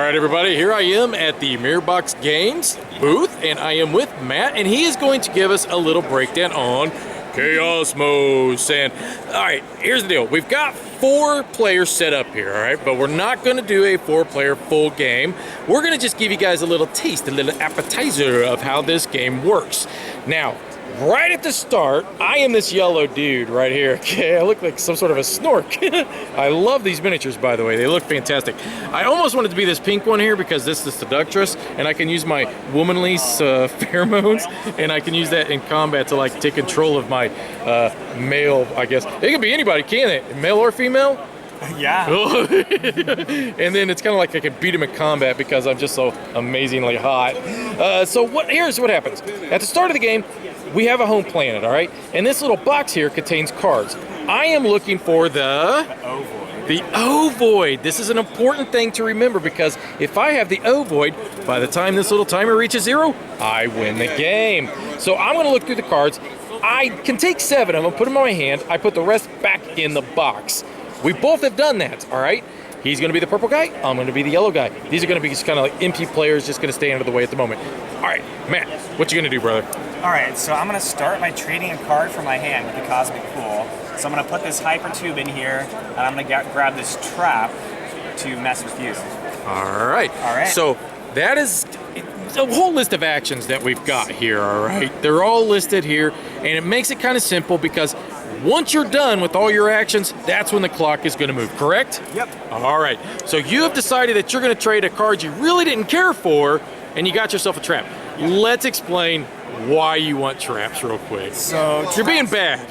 right, everybody, here I am at the Mirrobox Games booth, and I am with Matt, and he is going to give us a little breakdown on Chaosmos. And, all right, here's the deal. We've got 4 players set up here, all right, but we're not going to do a 4-player full game. We're going to just give you guys a little taste, a little appetizer of how this game works. Now, right at the start, I am this yellow dude right here. Okay, I look like some sort of a snork. I love these miniatures, by the way. They look fantastic. I almost wanted to be this pink one here because this is the seductress, and I can use my womanly pheromones, and I can use that in combat to like take control of my male, I guess. It can be anybody, can it? Male or female? Yeah. And then it's kind of like I can beat him in combat because I'm just so amazingly hot. Here's what happens. At the start of the game, we have a home planet, all right? And this little box here contains cards. I am looking for the ovoid. The ovoid. This is an important thing to remember because if I have the ovoid, by the time this little timer reaches 0, I win the game. So I'm going to look through the cards. I can take 7 of them, put them in my hand. I put the rest back in the box. We both have done that, all right? He's going to be the purple guy. I'm going to be the yellow guy. These are going to be just kind of like MP players, just going to stay out of the way at the moment. All right, Matt, what you going to do, brother? All right, so I'm going to start by trading a card from my hand with the Cosmic Pool. So I'm going to put this hyper tube in here, and I'm going to grab this trap to mess with you. All right. All right. So that is a whole list of actions that we've got here, all right? They're all listed here, and it makes it kind of simple because once you're done with all your actions, that's when the clock is going to move, correct? Yep. All right. So you have decided that you're going to trade a card you really didn't care for, and you got yourself a trap. Yep. Let's explain why you want traps real quick. So you're being bad.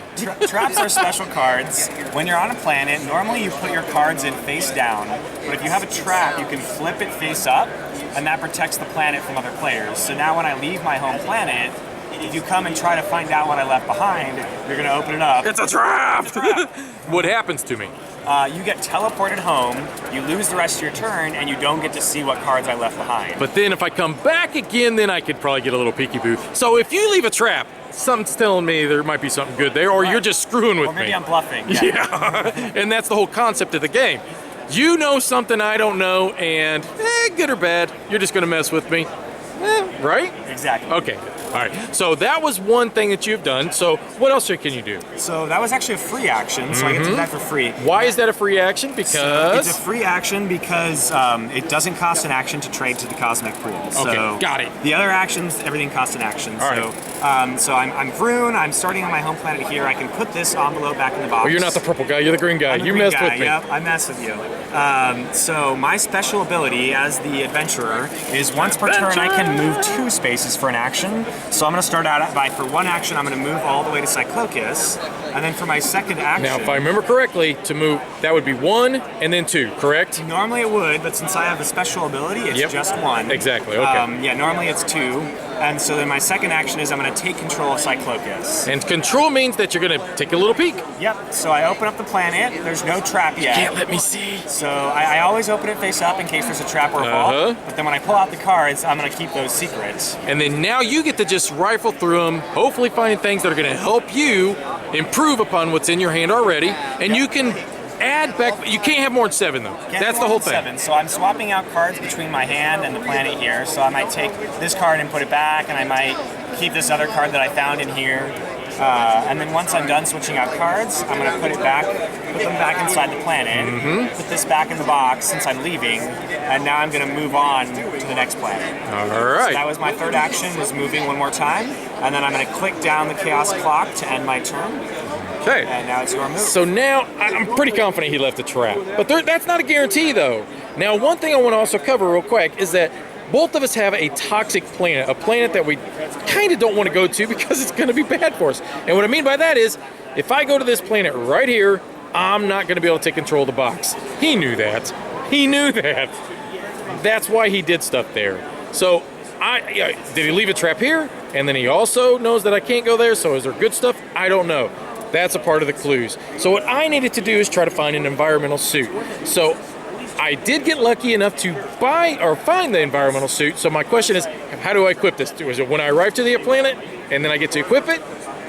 Traps are special cards. When you're on a planet, normally you put your cards in face down, but if you have a trap, you can flip it face up, and that protects the planet from other players. So now when I leave my home planet, if you come and try to find out what I left behind, you're going to open it up. It's a trap! It's a trap. What happens to me? You get teleported home, you lose the rest of your turn, and you don't get to see what cards I left behind. But then if I come back again, then I could probably get a little peekaboo. So if you leave a trap, something's telling me there might be something good there, or you're just screwing with me. Or maybe I'm bluffing. Yeah. And that's the whole concept of the game. You know something I don't know, and good or bad, you're just going to mess with me. Right? Exactly. Okay. All right. So that was one thing that you've done. So what else can you do? So that was actually a free action, so I get to do that for free. Why is that a free action? Because so it's a free action because it doesn't cost an action to trade to the Cosmic Pool. So okay, got it. The other actions, everything costs an action. All right. So I'm Vroon. I'm starting on my home planet here. I can put this envelope back in the box. Well, you're not the purple guy. You're the green guy. You messed with me. Yep, I messed with you. So my special ability as the adventurer is once per turn I can move 2 spaces for an action. So I'm going to start out by, for one action, I'm going to move all the way to Cyclocus, and then for my second action... Now, if I remember correctly, to move, that would be 1 and then 2, correct? Normally it would, but since I have the special ability, it's just 1. Exactly, okay. Yeah, normally it's 2. And so then my second action is I'm going to take control of Cyclocus. And control means that you're going to take a little peek. Yep, so I open up the planet. There's no trap yet. You can't let me see. So I always open it face up in case there's a trap or a vault. But then when I pull out the cards, I'm going to keep those secrets. And then now you get to just rifle through them, hopefully finding things that are going to help you improve upon what's in your hand already. And you can add back, you can't have more than 7 though. That's the whole thing. 7. So I'm swapping out cards between my hand and the planet here. So I might take this card and put it back, and I might keep this other card that I found in here. And then once I'm done switching out cards, I'm going to put them back inside the planet, put this back in the box since I'm leaving, and now I'm going to move on to the next planet. All right. So that was my third action, was moving one more time, and then I'm going to click down the Chaos clock to end my turn. Okay. And now it's your move. So now, I'm pretty confident he left a trap. But that's not a guarantee, though. Now, one thing I want to also cover real quick is that both of us have a toxic planet, a planet that we kind of don't want to go to because it's going to be bad for us. And what I mean by that is, if I go to this planet right here, I'm not going to be able to take control of the box. He knew that. He knew that. That's why he did stuff there. So, did he leave a trap here? And then he also knows that I can't go there, so is there good stuff? I don't know. That's a part of the clues. So what I needed to do is try to find an environmental suit. So I did get lucky enough to buy or find the environmental suit. So my question is, how do I equip this? Is it when I arrive to the planet and then I get to equip it?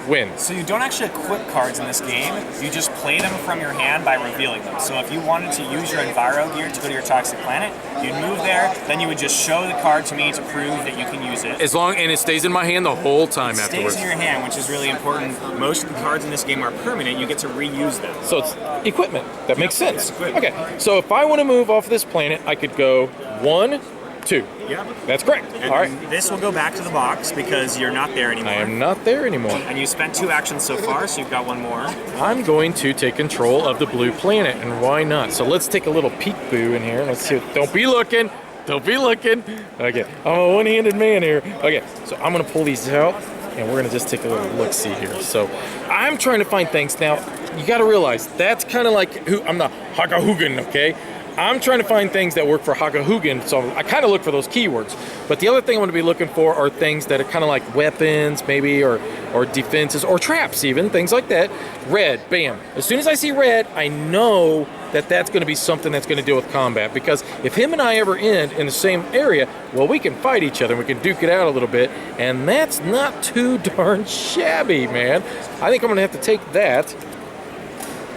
wins. So you don't actually equip cards in this game. You just play them from your hand by revealing them. So if you wanted to use your Enviro gear to go to your toxic planet, you'd move there, then you would just show the card to me to prove that you can use it. And it stays in my hand the whole time afterwards. Stays in your hand, which is really important. Most of the cards in this game are permanent. You get to reuse them. So it's equipment. That makes sense. Okay, so if I want to move off this planet, I could go 1, 2. Yeah. That's correct. And all right. This will go back to the box because you're not there anymore. I am not there anymore. And you spent 2 actions so far, so you've got 1 more. I'm going to take control of the blue planet, and why not? So let's take a little peek-boo in here. Let's see. Don't be looking. Don't be looking. Okay, I'm a one-handed man here. Okay, so I'm going to pull these out, and we're going to just take a little look-see here. So I'm trying to find things. Now, you got to realize, that's kind of like, I'm the Hagahugan, okay? I'm trying to find things that work for Hagahugan, so I kind of look for those keywords. But the other thing I'm going to be looking for are things that are kind of like weapons, maybe, or defenses, or traps even, things like that. Red, bam. As soon as I see red, I know that that's going to be something that's going to deal with combat. Because if him and I ever end in the same area, well, we can fight each other. We can duke it out a little bit. And that's not too darn shabby, man. I think I'm going to have to take that.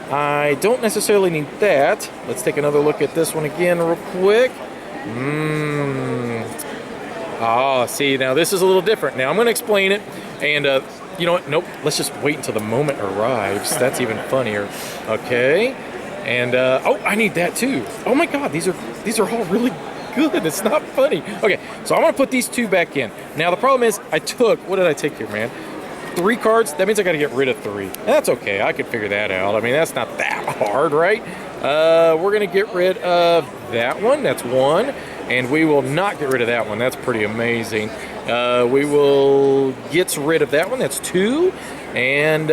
I don't necessarily need that. Let's take another look at this one again real quick. Oh, see, now this is a little different. Now I'm going to explain it, and you know what? Nope. Let's just wait until the moment arrives. That's even funnier. Okay, and oh, I need that too. Oh my God, these are all really good. It's not funny. Okay, so I'm going to put these 2 back in. Now the problem is, what did I take here, man? 3 cards, that means I gotta get rid of 3. That's okay, I could figure that out. I mean, that's not that hard, right? We're gonna get rid of that one, that's 1. And we will not get rid of that one, that's pretty amazing. We will get rid of that one, that's 2. And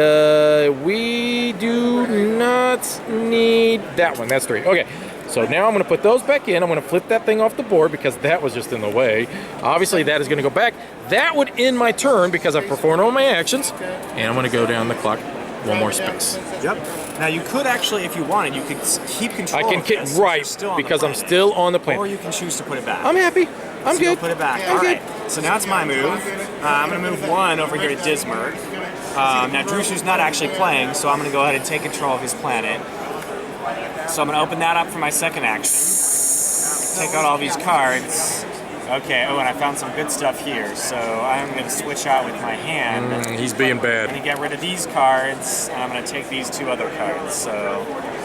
we do not need that one, that's 3. Okay. So now I'm going to put those back in. I'm going to flip that thing off the board because that was just in the way. Obviously, that is going to go back. That would end my turn because I've performed all my actions. And I'm going to go down the clock 1 more space. Yep. Now, you could actually, if you wanted, you could keep control of this. Right, because I'm still on the planet. Or you can choose to put it back. I'm happy. I'm good. Put it back. I'm all good. Right. So now it's my move. I'm going to move 1 over here to Dismurk. Now, Drushu's not actually playing, so I'm going to go ahead and take control of his planet. So I'm going to open that up for my second action. Take out all these cards. Okay, oh, and I found some good stuff here. So I'm going to switch out with my hand. He's being bad. I'm going to get rid of these cards, and I'm going to take these 2 other cards. So,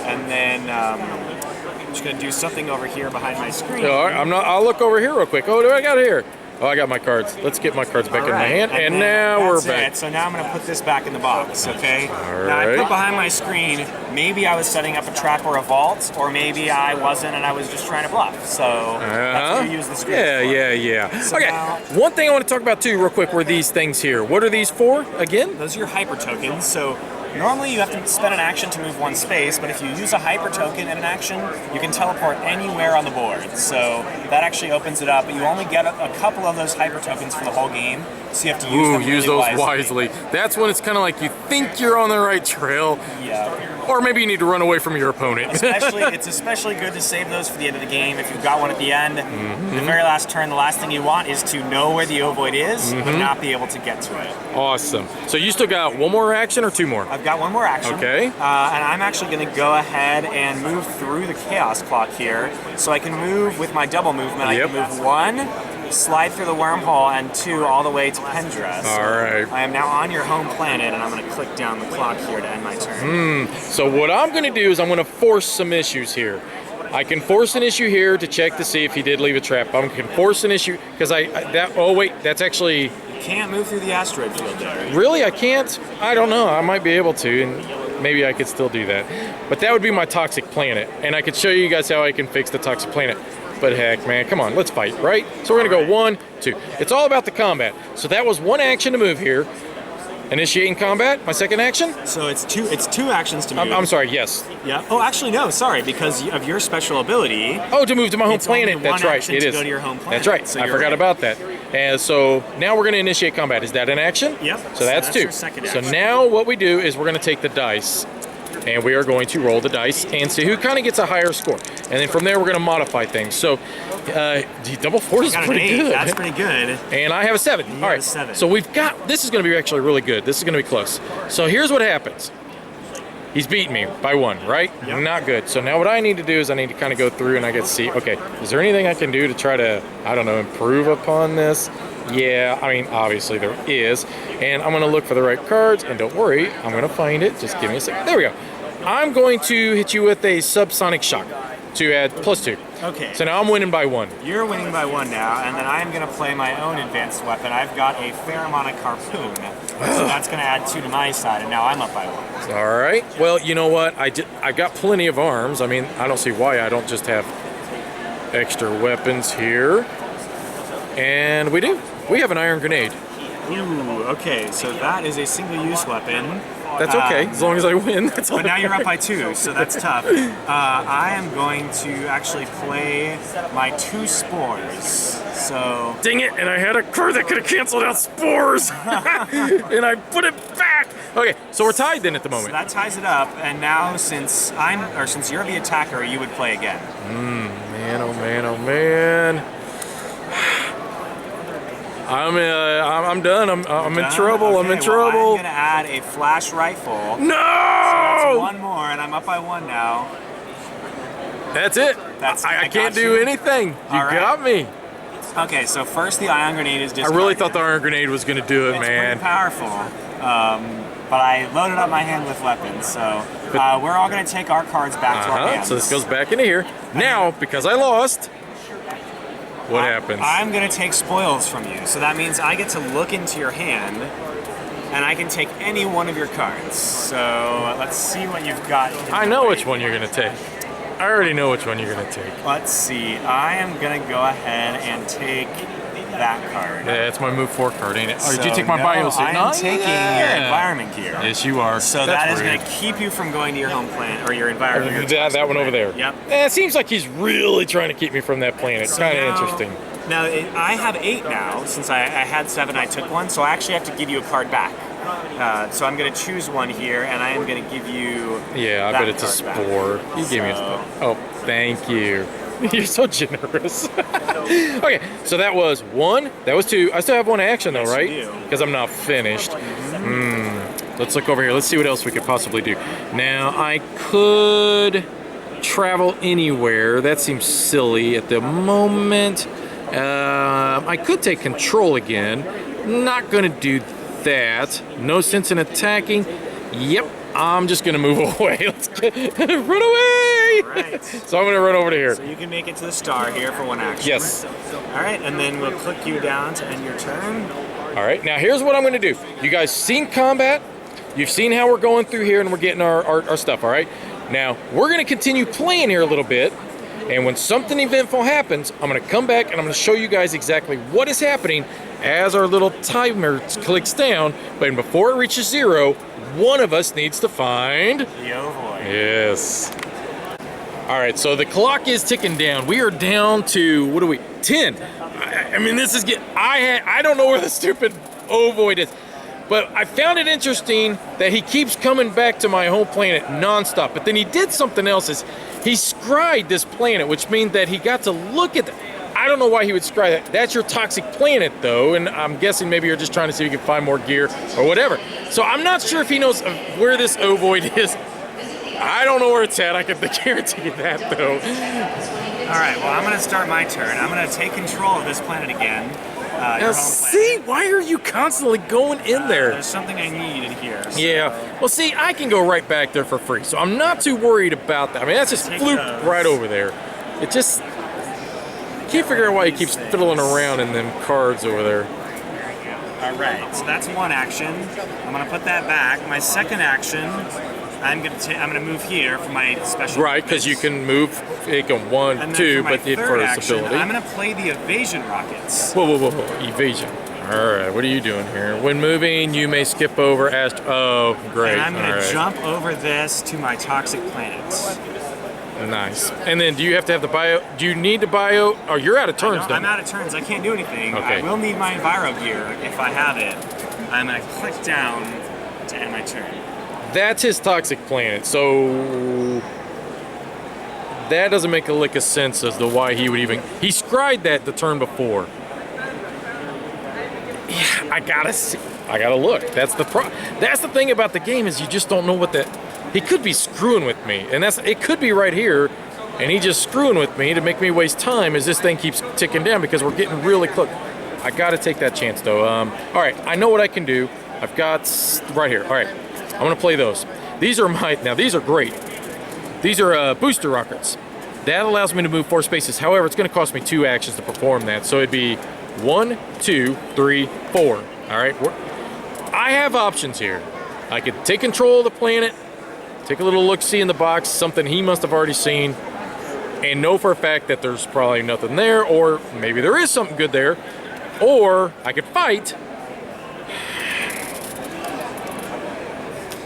and then I'm just going to do something over here behind my screen. All right, I'll look over here real quick. Oh, what do I got here? Oh, I got my cards. Let's get my cards back in my hand, and now we're back. So now I'm going to put this back in the box, okay? All now right. I put behind my screen, maybe I was setting up a trap or a vault, or maybe I wasn't and I was just trying to bluff. So that's what you use the screen for. Yeah. So okay, now, one thing I want to talk about too real quick were these things here. What are these for, again? Those are your hyper tokens. So normally you have to spend an action to move 1 space, but if you use a hyper token in an action, you can teleport anywhere on the board. So that actually opens it up, but you only get a couple of those hyper tokens for the whole game, so you have to use them use really those wisely. That's when it's kind of like you think you're on the right trail. Yeah. Or maybe you need to run away from your opponent. It's especially good to save those for the end of the game. If you've got one at the end, the very last turn, the last thing you want is to know where the ovoid is, but not be able to get to it. Awesome. So you still got 1 more action or 2 more? I've got 1 more action. Okay. And I'm actually going to go ahead and move through the chaos clock here. So I can move with my double movement. Yep. I can move 1, slide through the wormhole, and 2 all the way to Pendra. So all right. I am now on your home planet, and I'm going to click down the clock here to end my turn. So what I'm going to do is I'm going to force some issues here. I can force an issue here to check to see if he did leave a trap. I can force an issue because oh wait, that's actually. You can't move through the asteroid field there. Really, I can't. I don't know. I might be able to, and maybe I could still do that. But that would be my toxic planet, and I could show you guys how I can fix the toxic planet. But heck, man, come on, let's fight, right? So we're gonna go 1, 2. It's all about the combat. So that was 1 action to move here. Initiating combat, my second action? So it's two actions to move. I'm sorry, yes. Yeah. Oh, actually, no, sorry, because of your special ability. Oh, to move to my home it's planet. Only That's one right, action it to is. Go to your home planet. That's right, So I forgot about that. And so now we're gonna initiate combat. Is that an action? Yep. So that's 2. Your second So action. now what we do is we're gonna take the dice. and we are going to roll the dice and see who kind of gets a higher score. And then from there, we're going to modify things. So, double 4 is pretty good. That's pretty good. And I have a 7. All right, 7. so we've got, this is going to be actually really good. This is going to be close. So here's what happens. He's beating me by 1, right? Yep. Not good. So now what I need to do is I need to kind of go through and I get to see, okay, is there anything I can do to try to, I don't know, improve upon this? Yeah, I mean, obviously there is. And I'm going to look for the right cards, and don't worry, I'm going to find it. Just give me a second. There we go. I'm going to hit you with a subsonic shock to add +2. Okay. So now I'm winning by 1. You're winning by 1 now, and then I'm going to play my own advanced weapon. I've got a fair amount of harpoon, so that's going to add 2 to my side, and now I'm up by 1. All right. Well, you know what? I've got plenty of arms. I mean, I don't see why I don't just have extra weapons here. And we do. We have an iron grenade. Ooh, okay, so that is a single-use weapon. That's okay, as long as I win. That's all. But now you're up by 2, so that's tough. I am going to actually play my 2 spores. So Dang it! And I had a card that could have canceled out spores, and I put it back. Okay, so we're tied then at the moment. So that ties it up, and now since you're the attacker, you would play again. Man, oh man, oh man. I'm done. I'm in trouble. Okay, I'm in well, trouble. I'm gonna add a flash rifle. No! That's 1 more, and I'm up by 1 now. That's it. I can't do anything. You got me. Okay, so first the ion grenade is discarded. I really thought the iron grenade was gonna do it, It's man. pretty powerful. But I loaded up my hand with weapons, so we're all gonna take our cards back to our hands. So this goes back into here. Now, because I lost, what happens? I'm gonna take spoils from you, so that means I get to look into your hand, and I can take any one of your cards. So let's see what you've got. I know which one you're gonna take. I already know which one you're gonna take. Let's see. I am gonna go ahead and take that card. Yeah, it's my move 4 card, ain't it? Or did you So, take my no, bio suit? I am taking your environment gear. Yes, you are. So that is going to keep you from going to your home planet or your environment. That one over there. Yep. It seems like he's really trying to keep me from that planet. So Kind of now- interesting. Now, I have 8 now. Since I had 7, I took 1. So I actually have to give you a card back. So I'm going to choose 1 here, and I am going to give you. Yeah, I bet it's a spore. You gave me a spore. Oh, thank you. You're so generous. Okay, so that was 1. That was 2. I still have 1 action though, Yes, right? you do. Because I'm not finished. Let's look over here. Let's see what else we could possibly do. Now, I could travel anywhere. That seems silly at the moment. I could take control again. Not gonna do that. No sense in attacking. Yep, I'm just gonna move away. Let's run away! Right. So I'm gonna run over to here. So you can make it to the star here for 1 action. Yes. All right, and then we'll click you down to end your turn. All right, now here's what I'm gonna do. You guys seen combat? You've seen how we're going through here and we're getting our stuff, all right? Now, we're gonna continue playing here a little bit, and when something eventful happens, I'm gonna come back and I'm gonna show you guys exactly what is happening as our little timer clicks down, but before it reaches 0, one of us needs to find... The ovoid. Yes. All right, so the clock is ticking down. We are down to, what are we, 10. I mean, this is I don't know where the stupid ovoid is, but I found it interesting that he keeps coming back to my home planet nonstop, but then he did something else, is he scried this planet, which means that he got to look at I don't know why he would scry that. That's your toxic planet, though, and I'm guessing maybe you're just trying to see if you can find more gear or whatever. So I'm not sure if he knows where this ovoid is. I don't know where it's at. I can guarantee you that, though. All right, well, I'm going to start my turn. I'm going to take control of this planet again. Now, see, why are you constantly going in there? There's something I need in here. So yeah, well, see, I can go right back there for free, so I'm not too worried about that. I mean, that's just flooped right over there. It just... I can't figure out why he keeps fiddling around in them cards over there. All right, so that's 1 action. I'm going to put that back. My second action, I'm going to move here for my special. Right, because you can move. It can 1, 2, but it for its ability. I'm going to play the evasion rockets. Whoa! Evasion. All right, what are you doing here? When moving, you may skip over Oh, great. And I'm going to jump over this to my toxic planets. Nice. And then do you have to have the bio? Do you need the bio? Oh, you're out of turns, I'm out of turns. I can't do anything. Okay. I will need my enviro gear if I have it. I'm going to click down to end my turn. That's his toxic planet. So that doesn't make a lick of sense as to why he would even... He scryed that the turn before. Yeah, I gotta see. I gotta look. That's the thing about the game is you just don't know what that... He could be screwing with me, and it could be right here, and he just screwing with me to make me waste time as this thing keeps ticking down because we're getting really close. I gotta take that chance though. All right, I know what I can do. I've got right here. All right, I'm gonna play those. These are now these are great. These are booster rockets. That allows me to move 4 spaces. However, it's gonna cost me 2 actions to perform that. So it'd be 1, 2, 3, 4. All right, I have options here. I could take control of the planet, take a little look-see in the box, something he must have already seen, and know for a fact that there's probably nothing there, or maybe there is something good there, or I could fight.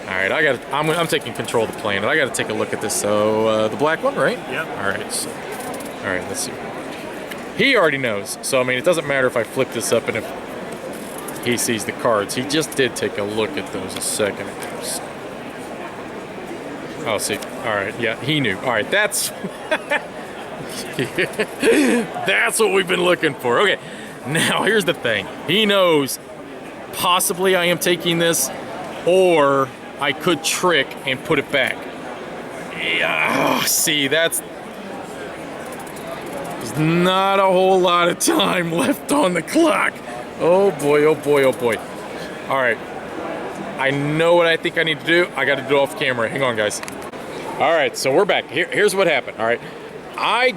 All right, I'm taking control of the planet. I got to take a look at this. So the black one, right? Yep. All right. All right. Let's see. He already knows. So I mean, it doesn't matter if I flip this up and if he sees the cards. He just did take a look at those a second ago. Oh, see. All right. Yeah, he knew. All right. That's that's what we've been looking for. Okay. Now here's the thing. He knows possibly I am taking this, or I could trick and put it back. Yeah, oh, see, there's not a whole lot of time left on the clock. Oh boy, oh boy, oh boy. All right, I know what I think I need to do. I got to do it off camera. Hang on, guys. All right, so we're back. Here's what happened. All right, I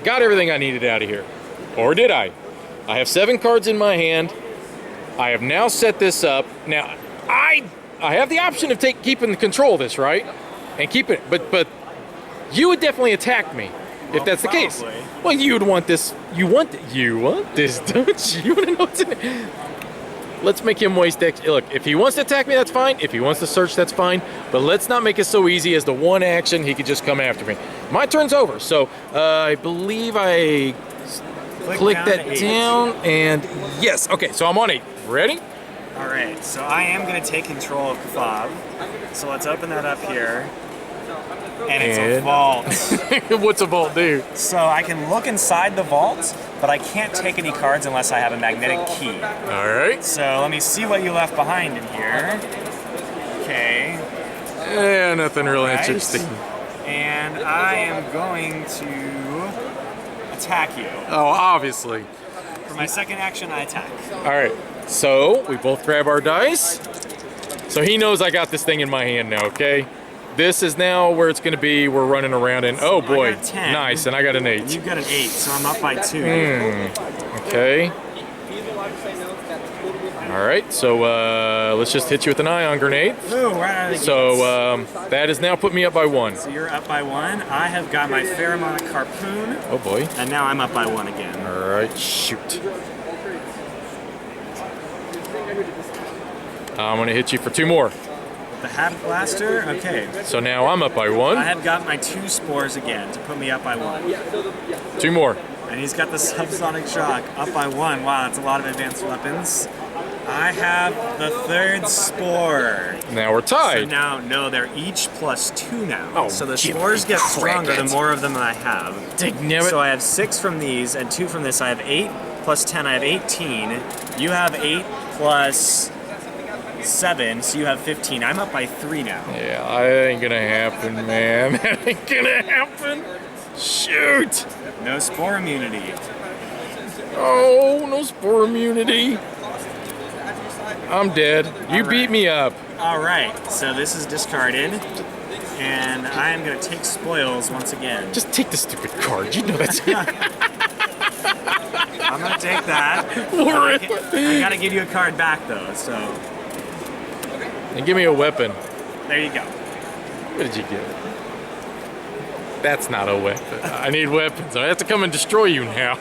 got everything I needed out of here, or did I? I have 7 cards in my hand. I have now set this up. Now, I have the option of keeping control of this, right? And keep it, but you would definitely attack me if that's the case. Well, you would want this. You want this, don't you? You want to know what's in it? Let's make him waste X. Look, if he wants to attack me, that's fine. If he wants to search, that's fine. But let's not make it so easy as the one action he could just come after me. My turn's over, so I believe I click that down, and yes. Okay, so I'm on 8. Ready? All right, so I am going to take control of Kefab. So let's open that up here. And it's a vault. What's a vault do? So I can look inside the vault, but I can't take any cards unless I have a magnetic key. All right. So let me see what you left behind in here. Okay. Yeah, nothing real interesting. And I am going to attack you. Oh, obviously. For my second action, I attack. All right. So we both grab our dice. So he knows I got this thing in my hand now, okay? This is now where it's going to be. We're running around and, oh boy, nice, and I got an 8. You've got an 8, so I'm up by 2. Okay. All right, so let's just hit you with an ion grenade. Ooh, right out of the gates. So that has now put me up by 1. So you're up by 1. I have got my pheromonic harpoon. Oh boy. And now I'm up by 1 again. All right, shoot. I'm going to hit you for 2 more. The Havoc Blaster, okay. So now I'm up by 1. I have got my 2 spores again to put me up by 1. 2 more. And he's got the subsonic shock up by 1. Wow, that's a lot of advanced weapons. I have the 3rd spore. Now we're tied. So now, no, they're each +2 now. Oh, so the spores get stronger the more of them I have. So I have 6 from these and 2 from this. I have 8 plus 10. I have 18. You have 8 plus 7, so you have 15. I'm up by 3 now. Yeah, that ain't gonna happen, man. That ain't gonna happen. Shoot. No spore immunity. Oh, no spore immunity. I'm dead. You beat me up. All right, so this is discarded, and I am gonna take spoils once again. Just take the stupid card. You know that's. I'm gonna take that. I gotta give you a card back though, so. And give me a weapon. There you go. What did you get? That's not a weapon. I need weapons. I have to come and destroy you now.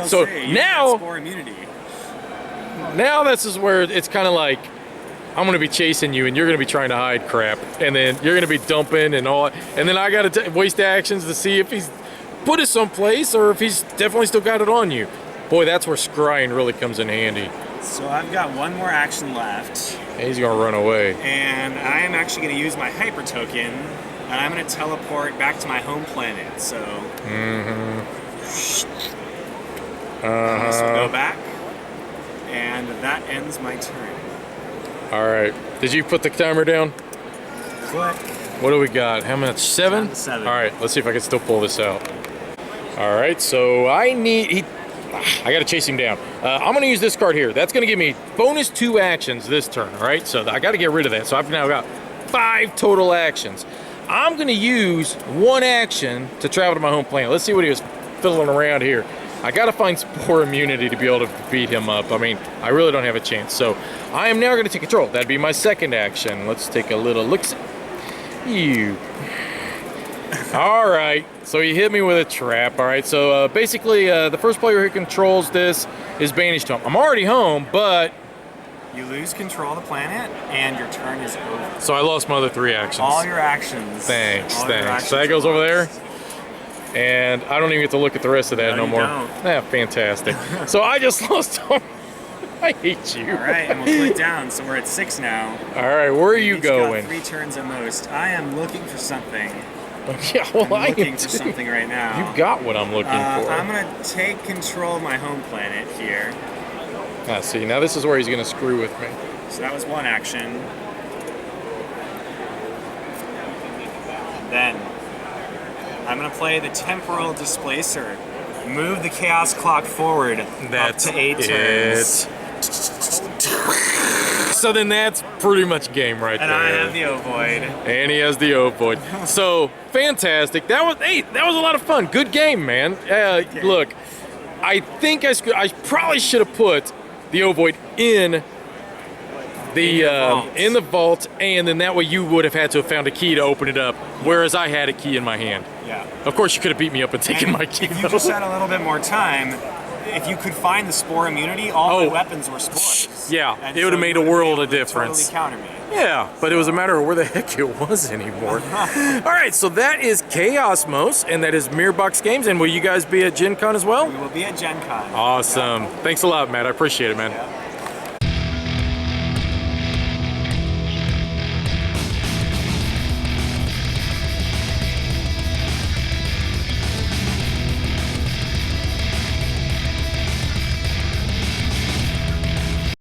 So now, spore immunity. Now this is where it's kind of like I'm going to be chasing you and you're going to be trying to hide crap, and then you're going to be dumping and all, and then I got to waste actions to see if he's put it someplace or if he's definitely still got it on you. Boy, that's where scrying really comes in handy. So I've got one more action left. He's gonna run away. And I am actually going to use my hyper token, and I'm going to teleport back to my home planet. So this will go back, and that ends my turn. All right. Did you put the timer down? Click. What do we got? How much? 7? Down to 7. All right. Let's see if I can still pull this out. All right. So I got to chase him down. I'm going to use this card here. That's going to give me bonus 2 actions this turn. All right. So I got to get rid of that. So I've now got 5 total actions. I'm going to use 1 action to travel to my home planet. Let's see what he was fiddling around here. I got to find Spore Immunity to be able to beat him up. I mean, I really don't have a chance. So I am now going to take control. That'd be my second action. Let's take a little look. You. All right. So he hit me with a trap. All right. So basically, the first player who controls this is banished home. I'm already home, but You lose control of the planet, and your turn is over. so I lost my other 3 actions. All your actions. Thanks, all your thanks. actions So that goes over there. lost. And I don't even get to look at the rest of that No, no you more. don't. Yeah, fantastic. So I just lost home. I hate you. All right, and we'll click down, so we're at 6 now. All right, where are you Each going? got 3 turns at most. I am looking for something. Yeah, well, I'm I looking am for too. something right now. You got what I'm looking for. I'm gonna take control of my home planet here. Ah, see, now this is where he's gonna screw with me. So that was 1 action. Then I'm gonna play the Temporal Displacer. Move the Chaos Clock forward That's up to 8 turns. So then that's pretty much game right And there. I have the Ovoid. And he has the Ovoid. So fantastic. That was a lot of fun. Good game, man. Look, I think I probably should have put the Ovoid in the vault, and then that way you would have had to have found a key to open it up, whereas I had a key in my hand. Yeah. Of course, you could have beat me up and taken my key. If you just had a little bit more time, if you could find the Spore Immunity, all my weapons were spores. Yeah, And it would have so made you a would world be of able to difference. Totally counter me. Yeah, but it was a matter of where the heck it was anymore. All right, so that is Chaosmos, and that is Mirrobox Games, and will you guys be at Gen Con as well? We will be at Gen Con. Awesome. Thanks a lot, Matt. I appreciate it, man. Yeah.